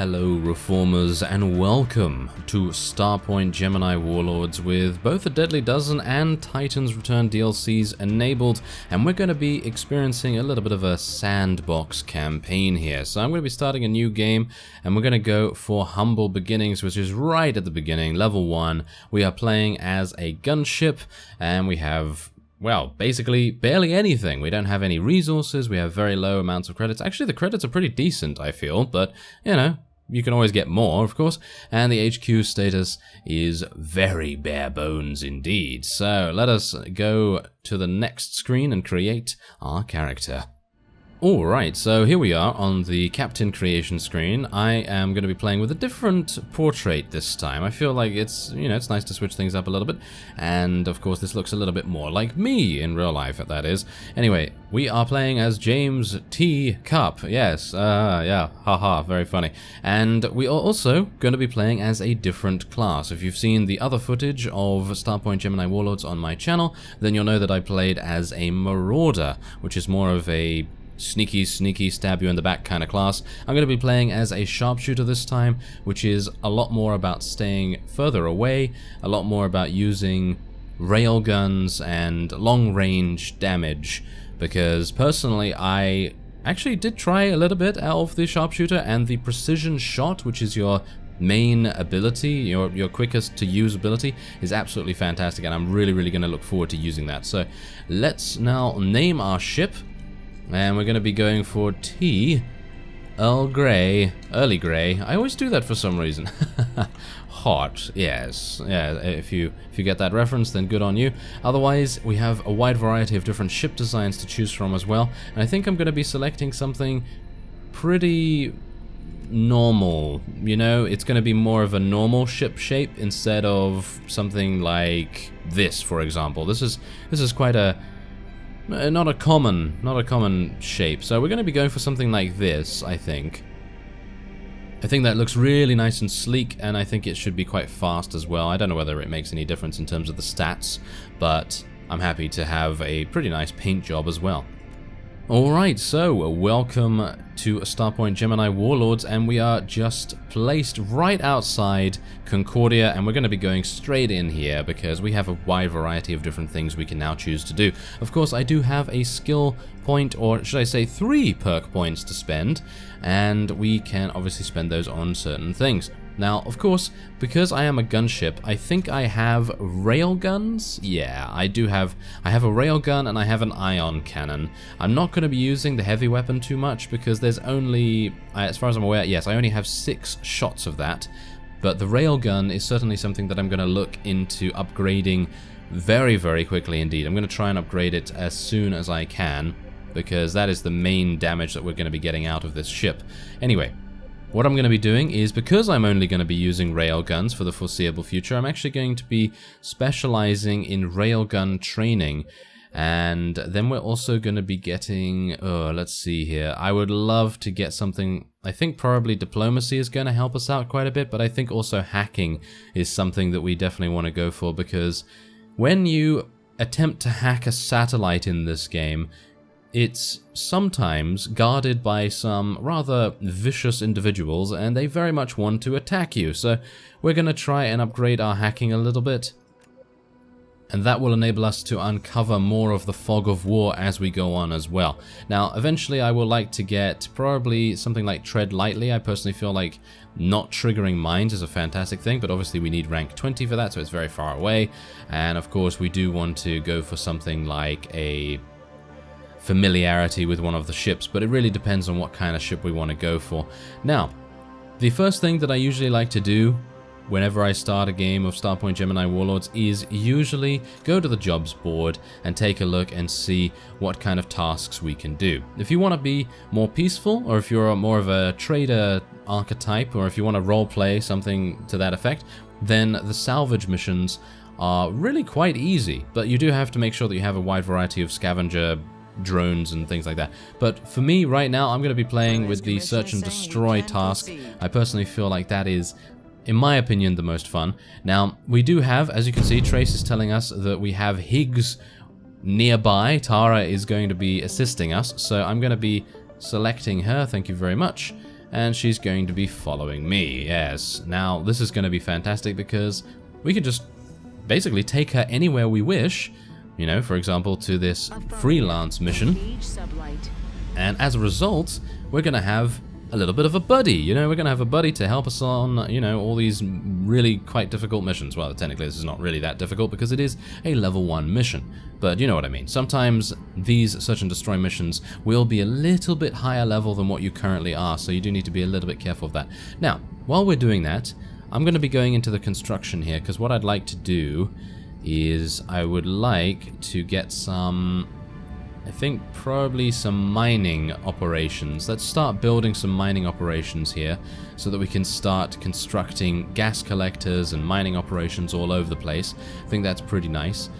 Hello Reformers and welcome to Starpoint Gemini Warlords with both the Deadly Dozen and Titan's Return DLCs enabled, and we're going to be experiencing a little bit of a sandbox campaign here. So I'm going to be starting a new game and we're going to go for Humble Beginnings, which is right at the beginning, level 1. We are playing as a gunship and we have, well, basically barely anything. We don't have any resources, we have very low amounts of credits. Actually, the credits are pretty decent, I feel, but, you know, you can always get more, of course. And the HQ status is very bare bones indeed. So let us go to the next screen and create our character. Alright, so here we are on the Captain Creation screen. I am going to be playing with a different portrait this time. I feel like it's, you know, it's nice to switch things up a little bit. And, of course, this looks a little bit more like me in real life, that is. Anyway, we are playing as James T. Cup. Yes, yeah, haha, very funny. And we are also going to be playing as a different class. If you've seen the other footage of Starpoint Gemini Warlords on my channel, then you'll know that I played as a Marauder, which is more of a sneaky, stab you in the back kind of class. I'm going to be playing as a sharpshooter this time, which is a lot more about staying further away, a lot more about using railguns and long-range damage, because personally I actually did try a little bit out of the sharpshooter, and the precision shot, which is your main ability, your quickest to use ability, is absolutely fantastic, and I'm really going to look forward to using that. So let's now name our ship. And we're going to be going for T. Earl Grey. Early Grey. I always do that for some reason. Hot, yes. Yeah, if you get that reference, then good on you. Otherwise, we have a wide variety of different ship designs to choose from as well. And I think I'm going to be selecting something pretty normal. You know, it's going to be more of a normal ship shape instead of something like this, for example. This is quite a not a common shape. So we're going to be going for something like this, I think. I think that looks really nice and sleek, and I think it should be quite fast as well. I don't know whether it makes any difference in terms of the stats, but I'm happy to have a pretty nice paint job as well. Alright, so welcome to Starpoint Gemini Warlords, and we are just placed right outside Concordia, and we're going to be going straight in here because we have a wide variety of different things we can now choose to do. Of course, I do have a skill point, or should I say 3 perk points to spend, and we can obviously spend those on certain things. Now, of course, because I am a gunship, I think I have railguns. Yeah, I do have. I have a railgun and I have an ion cannon. I'm not going to be using the heavy weapon too much because there's only, as far as I'm aware, yes, I only have 6 shots of that. But the railgun is certainly something that I'm going to look into upgrading very quickly indeed. I'm going to try and upgrade it as soon as I can, because that is the main damage that we're going to be getting out of this ship. Anyway, what I'm going to be doing is, because I'm only going to be using railguns for the foreseeable future, I'm actually going to be specializing in railgun training. And then we're also going to be getting, let's see here, I would love to get something. I think probably diplomacy is going to help us out quite a bit, but I think also hacking is something that we definitely want to go for, because when you attempt to hack a satellite in this game, it's sometimes guarded by some rather vicious individuals, and they very much want to attack you. So we're going to try and upgrade our hacking a little bit, and that will enable us to uncover more of the fog of war as we go on as well. Now, eventually I will like to get probably something like Tread Lightly. I personally feel like not triggering mines is a fantastic thing, but obviously we need rank 20 for that, so it's very far away. And of course we do want to go for something like a familiarity with one of the ships, but it really depends on what kind of ship we want to go for. Now, the first thing that I usually like to do whenever I start a game of Starpoint Gemini Warlords is usually go to the jobs board and take a look and see what kind of tasks we can do. If you want to be more peaceful, or if you're more of a trader archetype, or if you want to roleplay something to that effect, then the salvage missions are really quite easy, but you do have to make sure that you have a wide variety of scavenger drones and things like that. But for me right now, I'm going to be playing with the search and destroy task. I personally feel like that is, in my opinion, the most fun. Now, we do have, as you can see, Trace is telling us that we have Higgs nearby. Tara is going to be assisting us, so I'm going to be selecting her, thank you very much. and she's going to be following me. Yes. Now, this is going to be fantastic because we can just basically take her anywhere we wish, you know, for example, to this freelance mission. And as a result, we're going to have a little bit of a buddy, you know, we're going to have a buddy to help us on, you know, all these really quite difficult missions. Well, technically this is not really that difficult because it is a level 1 mission, but you know what I mean. Sometimes these search and destroy missions will be a little bit higher level than what you currently are, so you do need to be a little bit careful of that. Now, while we're doing that, I'm going to be going into the construction here, because what I'd like to do is I would like to get some, I think probably some mining operations. Let's start building some mining operations here so that we can start constructing gas collectors and mining operations all over the place. I think that's pretty nice.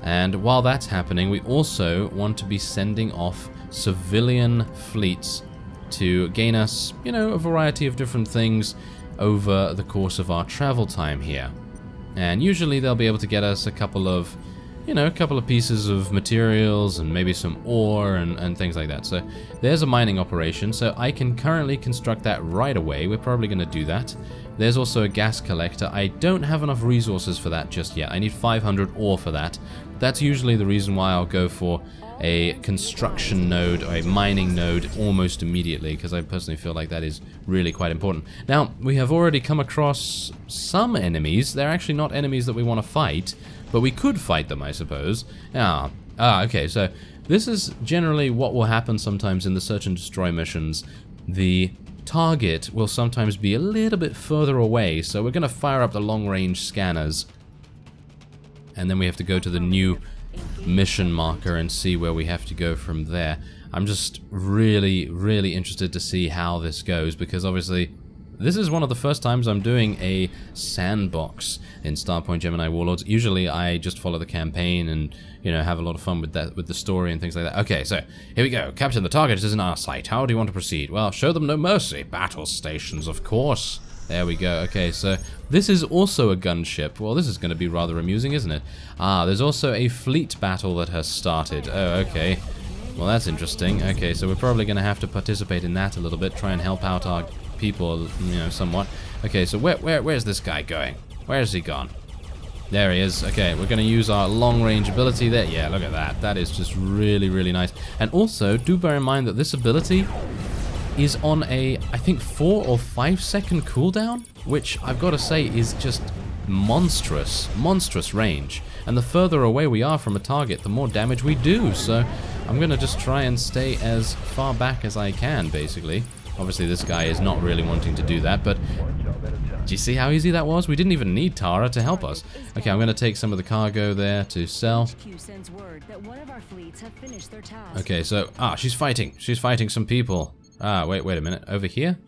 And while that's happening, we also want to be sending off civilian fleets to gain us, you know, a variety of different things over the course of our travel time here. And usually they'll be able to get us a couple of, you know, a couple of pieces of materials and maybe some ore and things like that. So there's a mining operation, so I can currently construct that right away. We're probably going to do that. There's also a gas collector. I don't have enough resources for that just yet. I need 500 ore for that. That's usually the reason why I'll go for a construction node or a mining node almost immediately, because I personally feel like that is really quite important. Now, we have already come across some enemies. They're actually not enemies that we want to fight, but we could fight them, I suppose. Okay, so this is generally what will happen sometimes in the search and destroy missions. The target will sometimes be a little bit further away, so we're going to fire up the long-range scanners, and then we have to go to the new mission marker and see where we have to go from there. I'm just really, really interested to see how this goes, because obviously this is one of the first times I'm doing a sandbox in Starpoint Gemini Warlords. Usually I just follow the campaign and, you know, have a lot of fun with that, with the story and things like that. Okay, so here we go. Captain, the target is in our sight. How do you want to proceed? Well, show them no mercy. Battle stations, of course. There we go. Okay, so this is also a gunship. Well, this is going to be rather amusing, isn't it? There's also a fleet battle that has started. Oh, okay. Well, that's interesting. Okay, so we're probably going to have to participate in that a little bit, try and help out our people, you know, somewhat. Okay, so where's this guy going? Where's he gone? There he is. Okay, we're going to use our long-range ability there. Yeah, look at that. That is just really, really nice. And also, do bear in mind that this ability is on a, I think, 4 or 5 second cooldown, which I've got to say is just monstrous range. And the further away we are from a target, the more damage we do. So I'm going to just try and stay as far back as I can, basically. Obviously, this guy is not really wanting to do that, but do you see how easy that was? We didn't even need Tara to help us. Okay, I'm going to take some of the cargo there to sell. Okay, so, she's fighting. She's fighting some people. Wait a minute. Over here?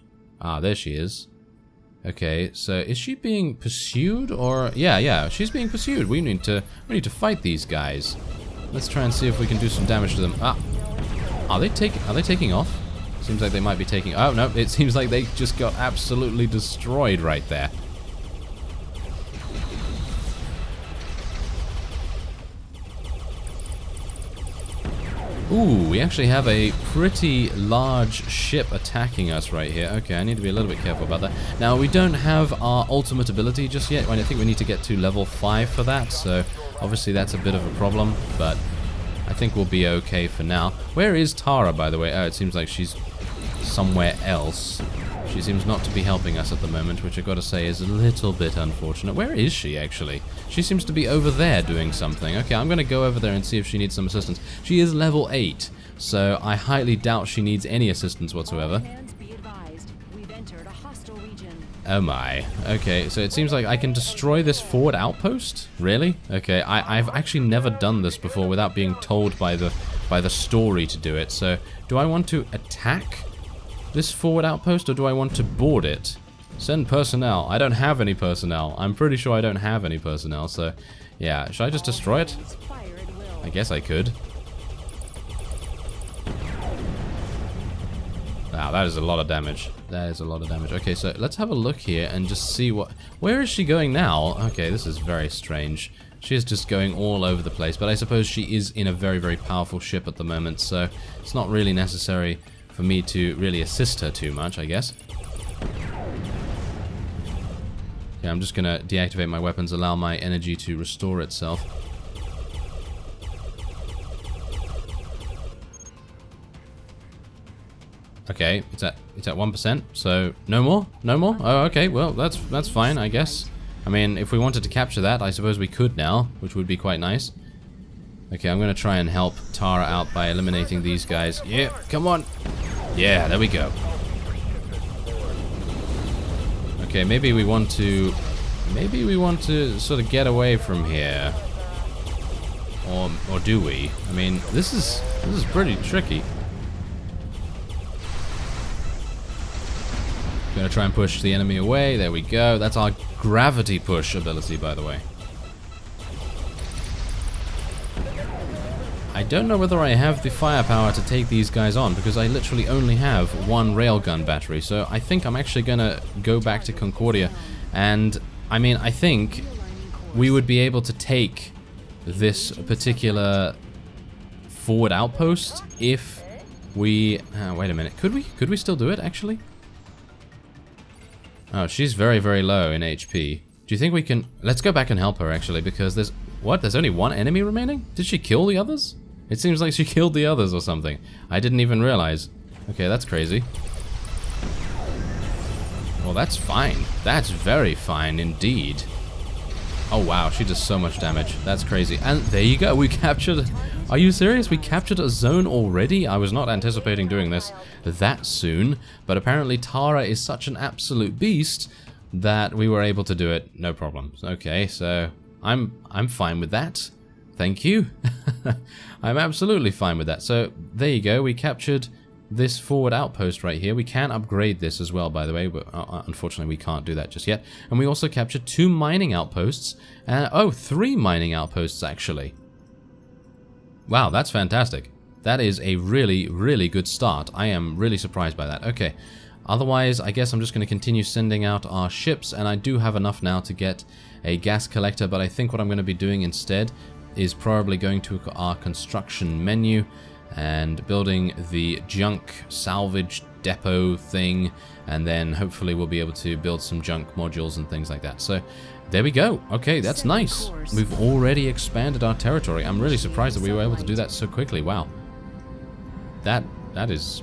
There she is. Okay, so is she being pursued or... Yeah, she's being pursued. We need to fight these guys. Let's try and see if we can do some damage to them. Are they taking off? Seems like they might be taking... Oh, no, it seems like they just got absolutely destroyed right there. Ooh, we actually have a pretty large ship attacking us right here. Okay, I need to be a little bit careful about that. Now, we don't have our ultimate ability just yet. I think we need to get to level 5 for that, so obviously that's a bit of a problem, but I think we'll be okay for now. Where is Tara, by the way? Oh, it seems like she's somewhere else. She seems not to be helping us at the moment, which I've got to say is a little bit unfortunate. Where is she, actually? She seems to be over there doing something. Okay, I'm going to go over there and see if she needs some assistance. She is level 8, so I highly doubt she needs any assistance whatsoever. Oh my. Okay, so it seems like I can destroy this forward outpost? Really? Okay, I've actually never done this before without being told by the story to do it. So, do I want to attack this forward outpost, or do I want to board it? Send personnel. I don't have any personnel. I'm pretty sure I don't have any personnel, so yeah. Should I just destroy it? I guess I could. Wow, that is a lot of damage. That is a lot of damage. Okay, so let's have a look here and just see what... Where is she going now? Okay, this is very strange. She is just going all over the place, but I suppose she is in a very, very powerful ship at the moment, so it's not really necessary for me to really assist her too much, I guess. Okay, I'm just gonna deactivate my weapons, allow my energy to restore itself. Okay, it's at 1%, so no more? No more? Oh, okay, well, that's fine, I guess. I mean, if we wanted to capture that, I suppose we could now, which would be quite nice. Okay, I'm gonna try and help Tara out by eliminating these guys. Yeah, come on! Yeah, there we go. Okay, maybe we want to sort of get away from here. Or do we? I mean, this is pretty tricky. Gonna try and push the enemy away. There we go. That's our gravity push ability, by the way. I don't know whether I have the firepower to take these guys on, because I literally only have one railgun battery. So I think I'm actually gonna go back to Concordia. And, I mean, I think we would be able to take this particular forward outpost if we... wait a minute. Could we still do it, actually? Oh, she's very, very low in HP. Do you think we can... Let's go back and help her, actually, because there's... What? There's only one enemy remaining? Did she kill the others? It seems like she killed the others or something. I didn't even realize. Okay, that's crazy. Well, that's fine. That's very fine indeed. Oh, wow. She does so much damage. That's crazy. And there you go. We captured... Are you serious? We captured a zone already? I was not anticipating doing this that soon. But apparently Tara is such an absolute beast that we were able to do it. No problems. Okay, so I'm fine with that. Thank you. I'm absolutely fine with that. So there you go. We captured this forward outpost right here. We can upgrade this as well, by the way, but unfortunately we can't do that just yet. And we also captured 2 mining outposts. Oh, 3 mining outposts, actually. Wow, that's fantastic. That is a really, really good start. I am really surprised by that. Okay, otherwise, I guess I'm just going to continue sending out our ships, and I do have enough now to get a gas collector, but I think what I'm going to be doing instead is probably going to our construction menu and building the junk salvage depot thing, and then hopefully we'll be able to build some junk modules and things like that. So there we go. Okay, that's nice. We've already expanded our territory. I'm really surprised that we were able to do that so quickly. Wow. That's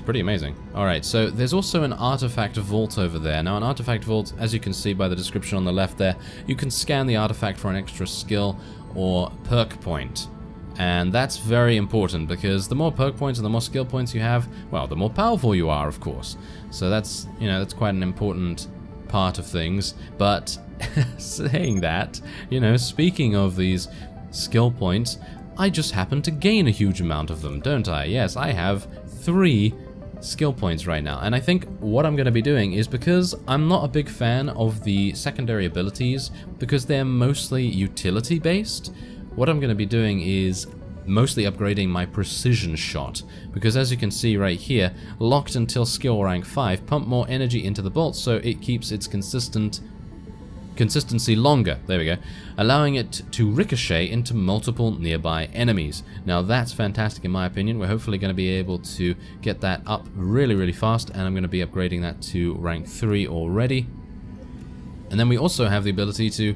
pretty amazing. Alright, so there's also an artifact vault over there. Now, an artifact vault, as you can see by the description on the left there, you can scan the artifact for an extra skill or perk point. And that's very important, because the more perk points and the more skill points you have, well, the more powerful you are, of course. So that's, you know, that's quite an important part of things. But saying that, you know, speaking of these skill points, I just happen to gain a huge amount of them, don't I? Yes, I have 3 skill points right now. And I think what I'm going to be doing is, because I'm not a big fan of the secondary abilities, because they're mostly utility based, what I'm going to be doing is mostly upgrading my precision shot, because as you can see right here, locked until skill rank 5, pump more energy into the bolt so it keeps its consistency longer, there we go, allowing it to ricochet into multiple nearby enemies. Now that's fantastic in my opinion. We're hopefully going to be able to get that up really, really fast, and I'm going to be upgrading that to rank 3 already. And then we also have the ability to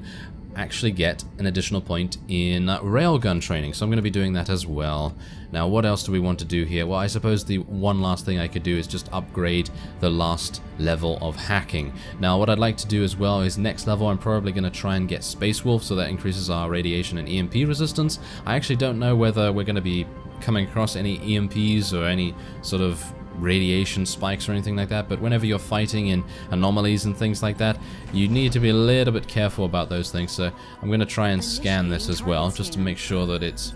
actually get an additional point in railgun training, so I'm going to be doing that as well. Now, what else do we want to do here? Well, I suppose the one last thing I could do is just upgrade the last level of hacking. Now, what I'd like to do as well is next level I'm probably going to try and get Space Wolf, so that increases our radiation and EMP resistance. I actually don't know whether we're going to be coming across any EMPs or any sort of radiation spikes or anything like that, but whenever you're fighting in anomalies and things like that, you need to be a little bit careful about those things. So I'm going to try and scan this as well, just to make sure that it's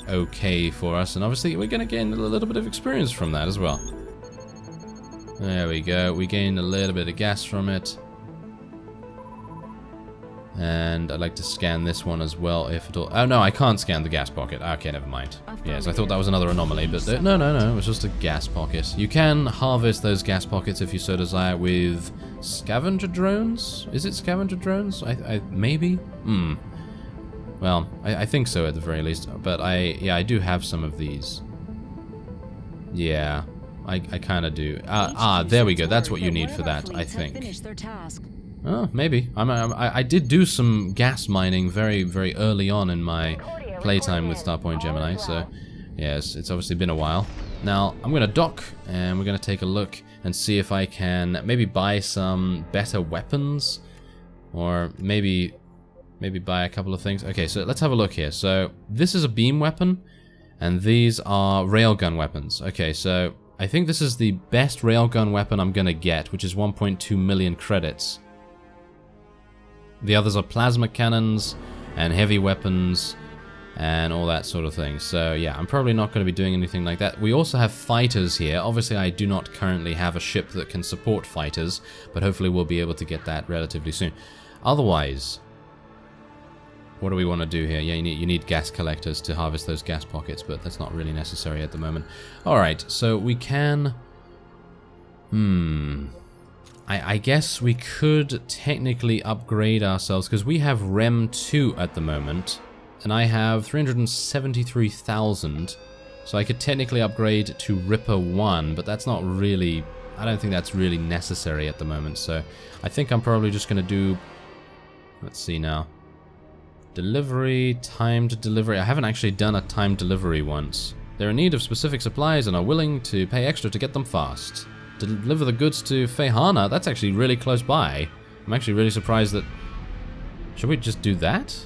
okay for us, and obviously we're going to gain a little bit of experience from that as well. There we go, we gained a little bit of gas from it. And I'd like to scan this one as well, if at all. Oh no, I can't scan the gas pocket. Okay, never mind. Yes, I thought that was another anomaly, but no, it was just a gas pocket. You can harvest those gas pockets if you so desire with scavenger drones? Is it scavenger drones? Maybe? Well, I think so at the very least, but I do have some of these. Yeah, I kind of do. There we go. That's what you need for that, I think. Oh, maybe. I did do some gas mining very, very early on in my playtime with Starpoint Gemini, so yes, it's obviously been a while. Now, I'm going to dock, and we're going to take a look and see if I can maybe buy some better weapons, or maybe buy a couple of things. Okay, so let's have a look here. So, this is a beam weapon, and these are railgun weapons. Okay, so I think this is the best railgun weapon I'm going to get, which is 1.2 million credits. The others are plasma cannons and heavy weapons and all that sort of thing. So yeah, I'm probably not going to be doing anything like that. We also have fighters here. Obviously, I do not currently have a ship that can support fighters, but hopefully we'll be able to get that relatively soon. Otherwise, what do we want to do here? Yeah, you need gas collectors to harvest those gas pockets, but that's not really necessary at the moment. Alright, so we can... I guess we could technically upgrade ourselves, because we have REM 2 at the moment, and I have 373,000, so I could technically upgrade to Ripper 1, but that's not really... I don't think that's really necessary at the moment, so I think I'm probably just going to do... Let's see now. Delivery, timed delivery. I haven't actually done a timed delivery once. They're in need of specific supplies and are willing to pay extra to get them fast. Deliver the goods to Fyhrr. That's actually really close by. I'm actually really surprised that... Should we just do that?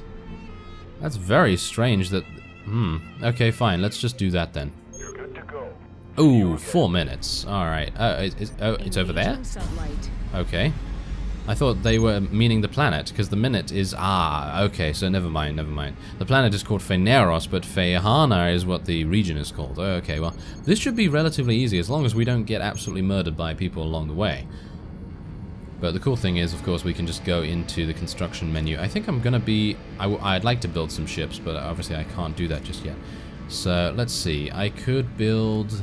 That's very strange that... Okay, fine. Let's just do that then. You're good to go. Ooh, 4 minutes. Alright. It's over there? Okay. I thought they were meaning the planet, because the minute is... okay, so never mind. The planet is called Phaneros, but Fyhrr is what the region is called. Okay, well, this should be relatively easy, as long as we don't get absolutely murdered by people along the way. But the cool thing is, of course, we can just go into the construction menu. I think I'm going to be... I'd like to build some ships, but obviously I can't do that just yet. So, let's see. I could build...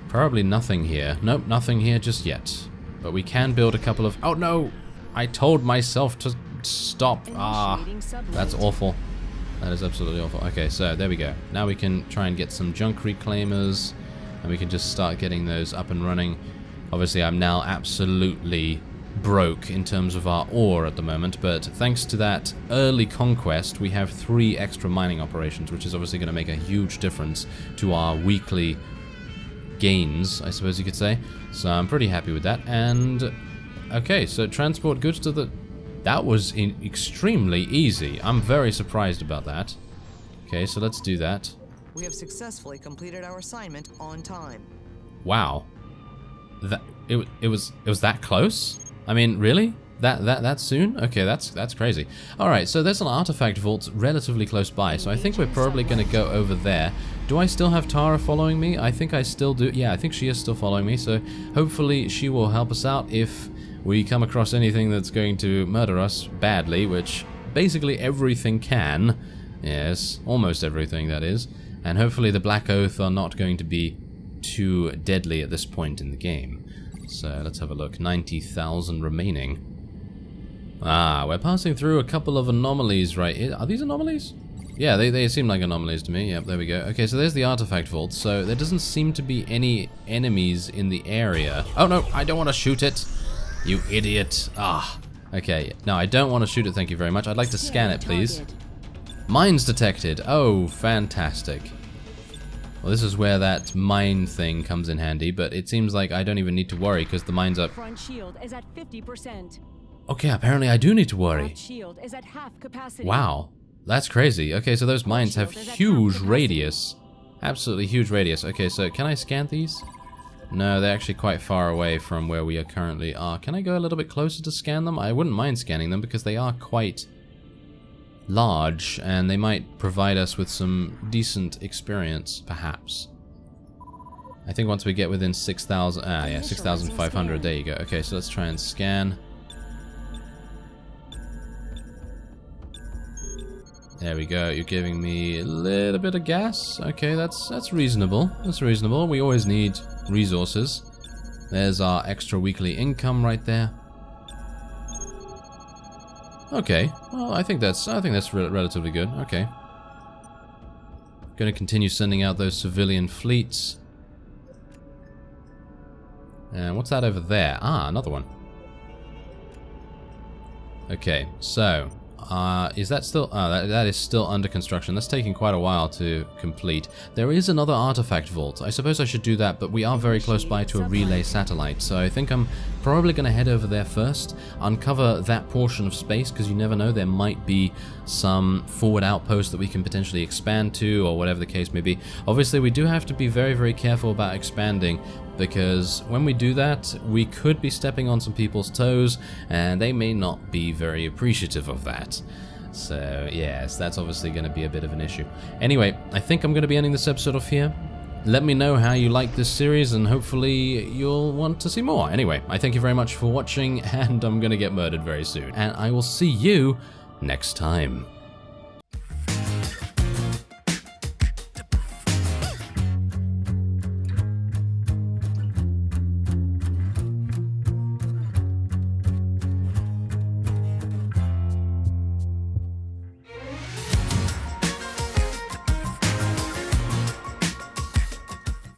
Probably nothing here. Nope, nothing here just yet. But we can build a couple of... Oh no! I told myself to stop. That's awful. That is absolutely awful. Okay, so there we go. Now we can try and get some junk reclaimers, and we can just start getting those up and running. Obviously, I'm now absolutely broke in terms of our ore at the moment, but thanks to that early conquest, we have 3 extra mining operations, which is obviously going to make a huge difference to our weekly gains, I suppose you could say. So I'm pretty happy with that. And okay, so transport goods to the... That was extremely easy. I'm very surprised about that. Okay, so let's do that. We have successfully completed our assignment on time. Wow. It was that close? I mean, really? That soon? Okay, that's crazy. Alright, so there's an artifact vault relatively close by, so I think we're probably going to go over there. Do I still have Tara following me? I think I still do. Yeah, I think she is still following me, so hopefully she will help us out if we come across anything that's going to murder us badly, which basically everything can. Yes, almost everything, that is. And hopefully the Black Oath are not going to be too deadly at this point in the game. So let's have a look. 90,000 remaining. We're passing through a couple of anomalies right here. Are these anomalies? Yeah, they seem like anomalies to me. Yep, there we go. Okay, so there's the artifact vault. So there doesn't seem to be any enemies in the area. Oh no, I don't want to shoot it. You idiot. Okay. No, I don't want to shoot it, thank you very much. I'd like to scan it, please. Mines detected. Oh, fantastic. Well, this is where that mine thing comes in handy, but it seems like I don't even need to worry because the mines are... Front shield is at 50%. Okay, apparently I do need to worry. Front shield is at half capacity. Wow, that's crazy. Okay, so those mines have huge radius. Absolutely huge radius. Okay, so can I scan these? No, they're actually quite far away from where we currently are. Can I go a little bit closer to scan them? I wouldn't mind scanning them because they are quite large and they might provide us with some decent experience, perhaps. I think once we get within 6,000... yeah, 6,500. There you go. Okay, so let's try and scan. There we go. You're giving me a little bit of gas. Okay, that's reasonable. That's reasonable. We always need resources. There's our extra weekly income right there. Okay. Well, I think that's relatively good. Okay. Going to continue sending out those civilian fleets. And what's that over there? Another one. Okay, so is that still... that is still under construction. That's taking quite a while to complete. There is another artifact vault. I suppose I should do that, but we are very close by to a relay satellite, so I think I'm probably going to head over there first, uncover that portion of space, because you never know, there might be some forward outpost that we can potentially expand to, or whatever the case may be. Obviously, we do have to be very, very careful about expanding, because when we do that, we could be stepping on some people's toes, and they may not be very appreciative of that. So, yes, that's obviously going to be a bit of an issue. Anyway, I think I'm going to be ending this episode off here. Let me know how you like this series, and hopefully you'll want to see more. Anyway, I thank you very much for watching, and I'm going to get murdered very soon. And I will see you next time.